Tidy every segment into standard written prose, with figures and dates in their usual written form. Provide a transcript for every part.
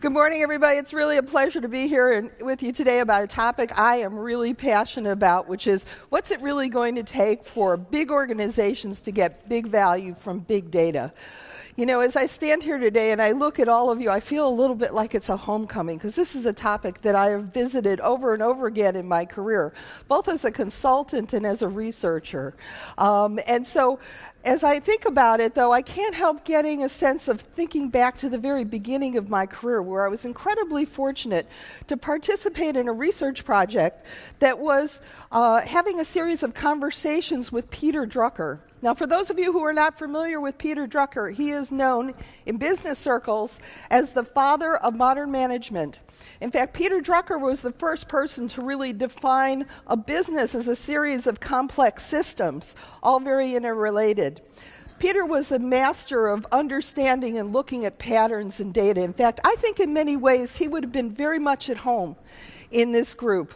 Good morning, everybody. It's really a pleasure to be here with you today about a topic I am really passionate about, which is what's it really going to take for big organizations to get big value from big data. You know, as I stand here today and I look at all of you, I feel a little bit like it's a homecoming, because this is a topic that I have visited over and over again in my career, both as a consultant and as a researcher. And so as I think about it, though, I can't help getting a sense of thinking back to the very beginning of my career, where I was incredibly fortunate to participate in a research project that was having a series of conversations with Peter Drucker. Now, for those of you who are not familiar with Peter Drucker, he is known in business circles as the father of modern management. In fact, Peter Drucker was the first person to really define a business as a series of complex systems, all very interrelated. Peter was a master of understanding and looking at patterns and data. In fact, I think in many ways he would have been very much at home in this group.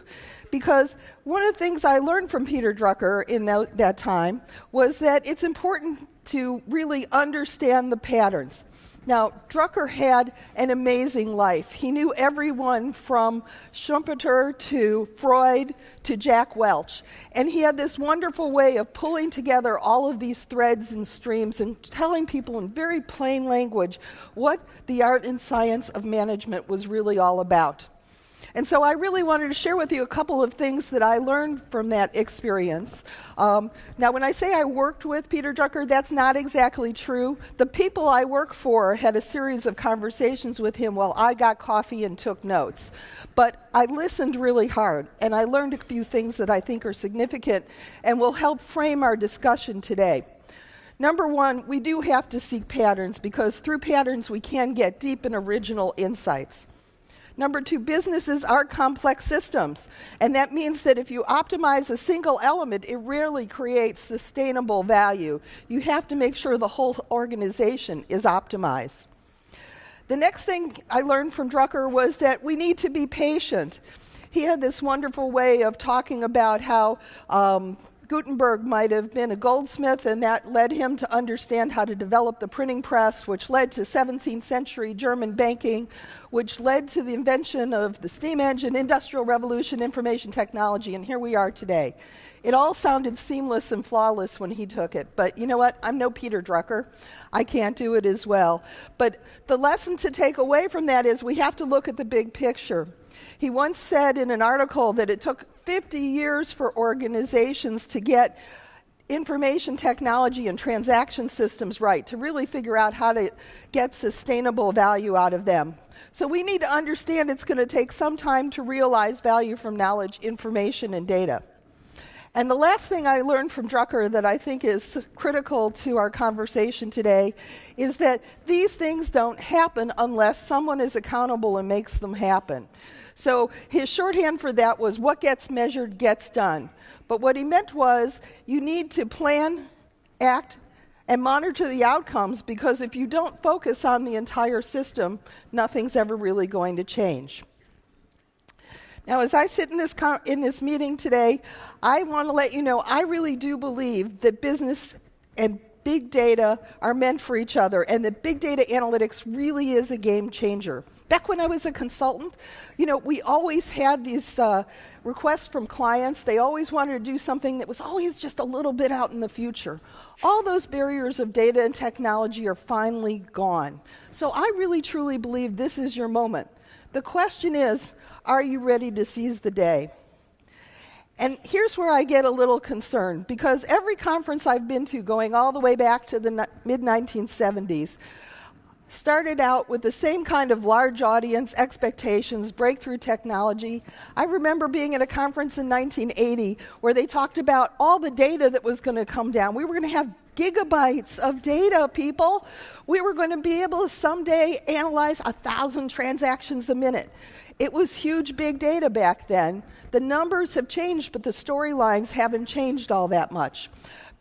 Because one of the things I learned from Peter Drucker in that time was that it's important to really understand the patterns. Now, Drucker had an amazing life. He knew everyone from Schumpeter to Freud to Jack Welch. And he had this wonderful way of pulling together all of these threads and streams and telling people in very plain language what the art and science of management was really all about. And so I really wanted to share with you a couple of things that I learned from that experience. Now, when I say I worked with Peter Drucker, that's not exactly true. The people I work for had a series of conversations with him while I got coffee and took notes. But I listened really hard, and I learned a few things that I think are significant and will help frame our discussion today. Number one, we do have to seek patterns, because through patterns we can get deep and original insights. Number two, businesses are complex systems, and that means that if you optimize a single element, it rarely creates sustainable value. You have to make sure the whole organization is optimized. The next thing I learned from Drucker was that we need to be patient. He had this wonderful way of talking about how Gutenberg might have been a goldsmith, and that led him to understand how to develop the printing press, which led to 17th century German banking, which led to the invention of the steam engine, industrial revolution, information technology, and here we are today. It all sounded seamless and flawless when he took it, but you know what? I'm no Peter Drucker. I can't do it as well. But the lesson to take away from that is we have to look at the big picture. He once said in an article that it took 50 years for organizations to get information technology and transaction systems right, to really figure out how to get sustainable value out of them. So we need to understand it's going to take some time to realize value from knowledge, information, and data. And the last thing I learned from Drucker that I think is critical to our conversation today is that these things don't happen unless someone is accountable and makes them happen. So his shorthand for that was what gets measured gets done. But what he meant was you need to plan, act, and monitor the outcomes, because if you don't focus on the entire system, nothing's ever really going to change. Now, as I sit in this meeting today, I want to let you know I really do believe that business and big data are meant for each other, and that big data analytics really is a game changer. Back when I was a consultant, you know, we always had these requests from clients. They always wanted to do something that was always just a little bit out in the future. All those barriers of data and technology are finally gone. So I really truly believe this is your moment. The question is, are you ready to seize the day? And here's where I get a little concerned, because every conference I've been to, going all the way back to the mid-1970s, started out with the same kind of large audience, expectations, breakthrough technology. I remember being at a conference in 1980 where they talked about all the data that was going to come down. We were going to have gigabytes of data, people. We were going to be able to someday analyze 1,000 transactions a minute. It was huge big data back then. The numbers have changed, but the storylines haven't changed all that much.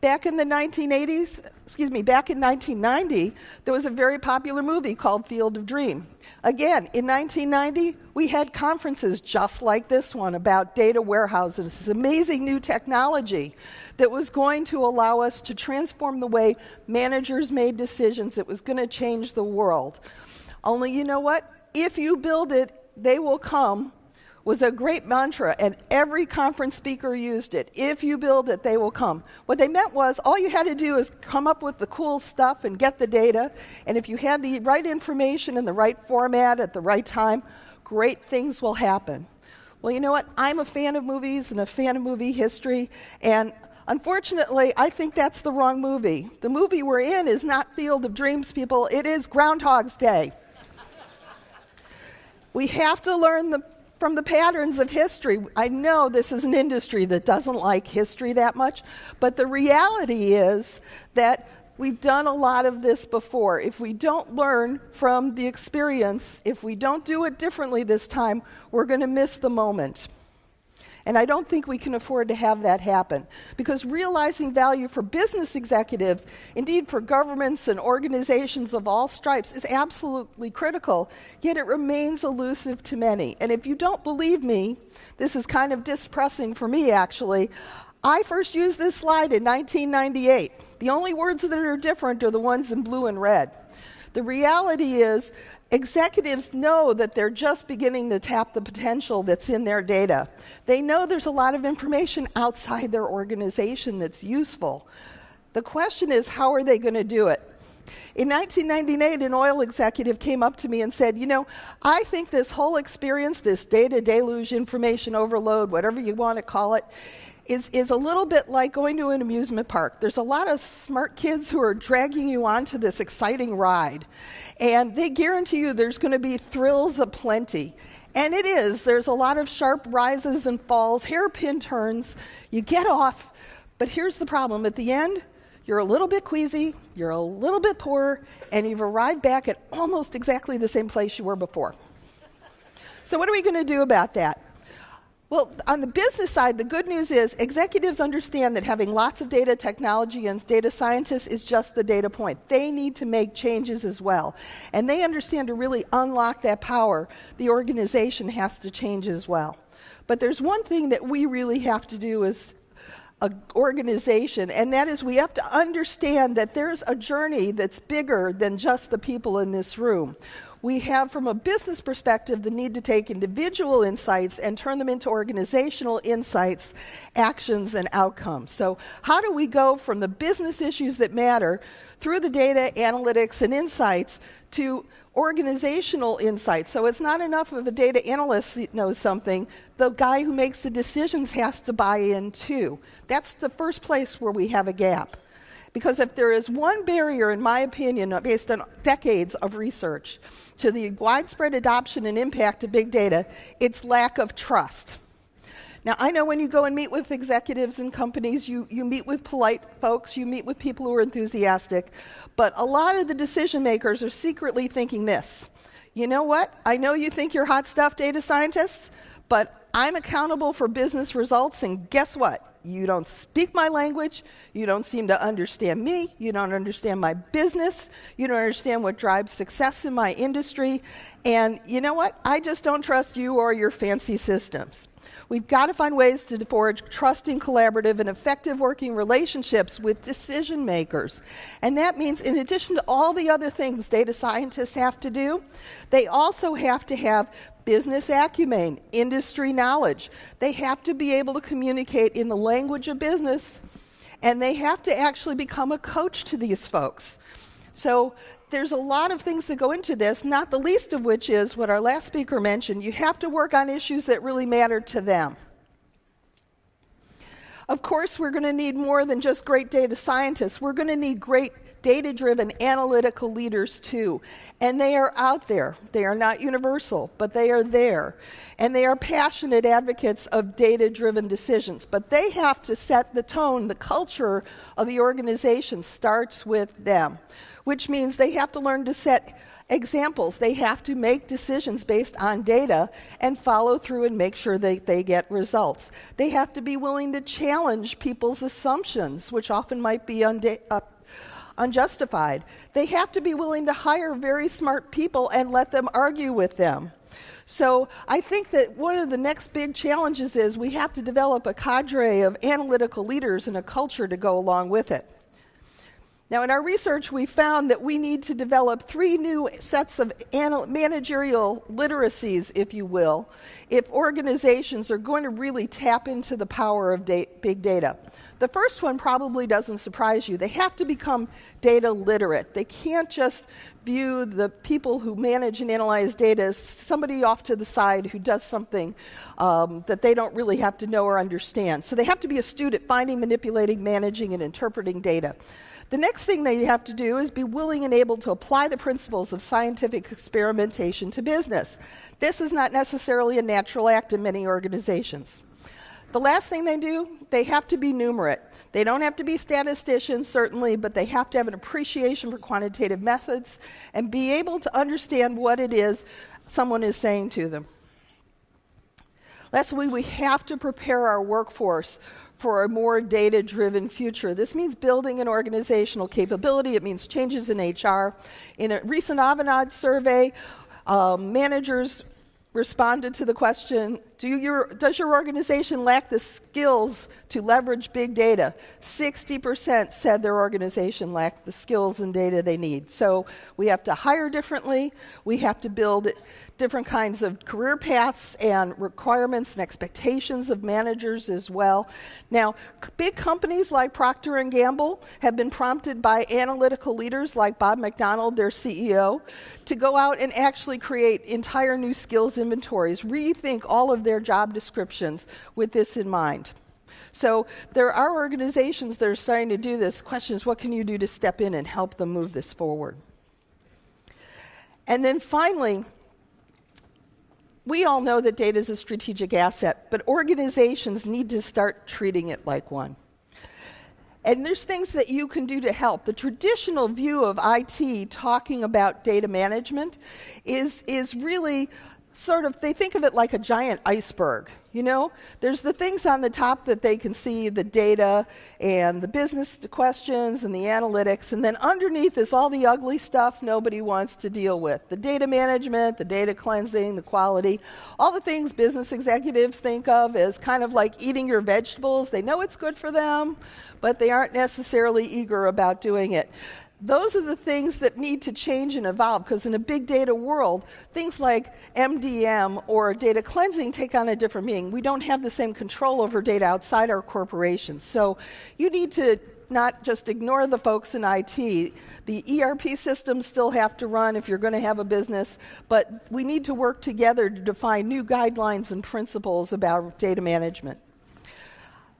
Back in the 1990, there was a very popular movie called Field of Dream. Again, in 1990, we had conferences just like this one about data warehouses, this amazing new technology that was going to allow us to transform the way managers made decisions. It was going to change the world. Only, you know what? if you build it, they will come, was a great mantra, and every conference speaker used it. If you build it, they will come. What they meant was all you had to do is come up with the cool stuff and get the data, and if you had the right information in the right format at the right time, great things will happen. Well, you know what? I'm a fan of movies and a fan of movie history, and unfortunately, I think that's the wrong movie. The movie we're in is not Field of Dreams, people. It is Groundhog's Day. We have to learn from the patterns of history. I know this is an industry that doesn't like history that much, but the reality is that we've done a lot of this before. If we don't learn from the experience, if we don't do it differently this time, we're going to miss the moment. And I don't think we can afford to have that happen, because realizing value for business executives, indeed for governments and organizations of all stripes, is absolutely critical, yet it remains elusive to many. And if you don't believe me, this is kind of distressing for me actually. I first used this slide in 1998. The only words that are different are the ones in blue and red. The reality is, executives know that they're just beginning to tap the potential that's in their data. They know there's a lot of information outside their organization that's useful. The question is, how are they going to do it? In 1998, an oil executive came up to me and said, you know, I think this whole experience, this data deluge, information overload, whatever you want to call it, is a little bit like going to an amusement park. There's a lot of smart kids who are dragging you onto this exciting ride, and they guarantee you there's going to be thrills aplenty. And it is. There's a lot of sharp rises and falls, hairpin turns. You get off, but here's the problem. At the end, you're a little bit queasy, you're a little bit poor, and you've arrived back at almost exactly the same place you were before. So what are we going to do about that? Well, on the business side, the good news is executives understand that having lots of data technology and data scientists is just the data point. They need to make changes as well. And they understand to really unlock that power, the organization has to change as well. But there's one thing that we really have to do as an organization, and that is we have to understand that there's a journey that's bigger than just the people in this room. We have, from a business perspective, the need to take individual insights and turn them into organizational insights, actions, and outcomes. So how do we go from the business issues that matter through the data, analytics, and insights to organizational insights? So it's not enough of a data analyst that knows something. The guy who makes the decisions has to buy in too. That's the first place where we have a gap. Because if there is one barrier, in my opinion, based on decades of research, to the widespread adoption and impact of big data, it's lack of trust. Now, I know when you go and meet with executives in companies, you meet with polite folks, you meet with people who are enthusiastic, but a lot of the decision makers are secretly thinking this: you know what? I know you think you're hot stuff, data scientists, but I'm accountable for business results, and guess what? You don't speak my language, you don't seem to understand me, you don't understand my business, you don't understand what drives success in my industry, and you know what? I just don't trust you or your fancy systems. We've got to find ways to forge trusting, collaborative, and effective working relationships with decision makers. And that means, in addition to all the other things data scientists have to do, they also have to have business acumen, industry knowledge. They have to be able to communicate in the language of business, and they have to actually become a coach to these folks. So there's a lot of things that go into this, not the least of which is what our last speaker mentioned. You have to work on issues that really matter to them. Of course, we're going to need more than just great data scientists. We're going to need great data-driven analytical leaders too. And they are out there. They are not universal, but they are there. And they are passionate advocates of data-driven decisions. But they have to set the tone. The culture of the organization starts with them, which means they have to learn to set examples. They have to make decisions based on data and follow through and make sure that they get results. They have to be willing to challenge people's assumptions, which often might be unjustified. They have to be willing to hire very smart people and let them argue with them. So I think that one of the next big challenges is we have to develop a cadre of analytical leaders and a culture to go along with it. Now, in our research, we found that we need to develop 3 new sets of managerial literacies, if you will, if organizations are going to really tap into the power of big data. The first one probably doesn't surprise you. They have to become data literate. They can't just view the people who manage and analyze data as somebody off to the side who does something that they don't really have to know or understand. So they have to be astute at finding, manipulating, managing, and interpreting data. The next thing they have to do is be willing and able to apply the principles of scientific experimentation to business. This is not necessarily a natural act in many organizations. The last thing they do, they have to be numerate. They don't have to be statisticians, certainly, but they have to have an appreciation for quantitative methods and be able to understand what it is someone is saying to them. Lastly, we have to prepare our workforce for a more data-driven future. This means building an organizational capability. It means changes in HR. In a recent Avanade survey, managers responded to the question, does your organization lack the skills to leverage big data? 60% said their organization lacked the skills and data they need. So we have to hire differently. We have to build different kinds of career paths and requirements and expectations of managers as well. Now, big companies like Procter & Gamble have been prompted by analytical leaders like Bob McDonald, their CEO, to go out and actually create entire new skills inventories, rethink all of their job descriptions with this in mind. So there are organizations that are starting to do this. The question is, what can you do to step in and help them move this forward? And then finally, we all know that data is a strategic asset, but organizations need to start treating it like one. And there's things that you can do to help. The traditional view of IT talking about data management is really sort of, they think of it like a giant iceberg, you know? There's the things on the top that they can see, the data and the business questions and the analytics, and then underneath is all the ugly stuff nobody wants to deal with. The data management, the data cleansing, the quality, all the things business executives think of as kind of like eating your vegetables. They know it's good for them, but they aren't necessarily eager about doing it. Those are the things that need to change and evolve, because in a big data world, things like MDM or data cleansing take on a different meaning. We don't have the same control over data outside our corporations. So you need to not just ignore the folks in IT. The ERP systems still have to run if you're going to have a business, but we need to work together to define new guidelines and principles about data management.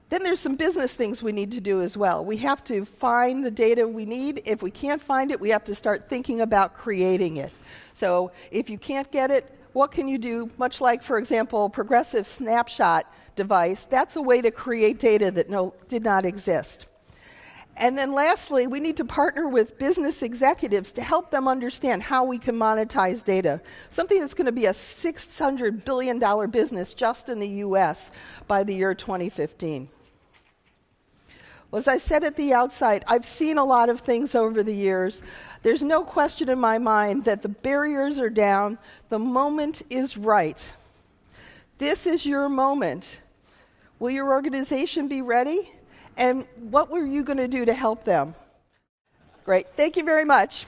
Then there's some business things we need to do as well. We have to find the data we need. If we can't find it, we have to start thinking about creating it. So if you can't get it, what can you do? Much like, for example, progressive snapshot device, that's a way to create data that did not exist. And then lastly, we need to partner with business executives to help them understand how we can monetize data, something that's going to be a $600 billion business just in the US by the year 2015. Well, as I said at the outset, I've seen a lot of things over the years. There's no question in my mind that the barriers are down. The moment is right. This is your moment. Will your organization be ready? And what were you going to do to help them? Great. Thank you very much.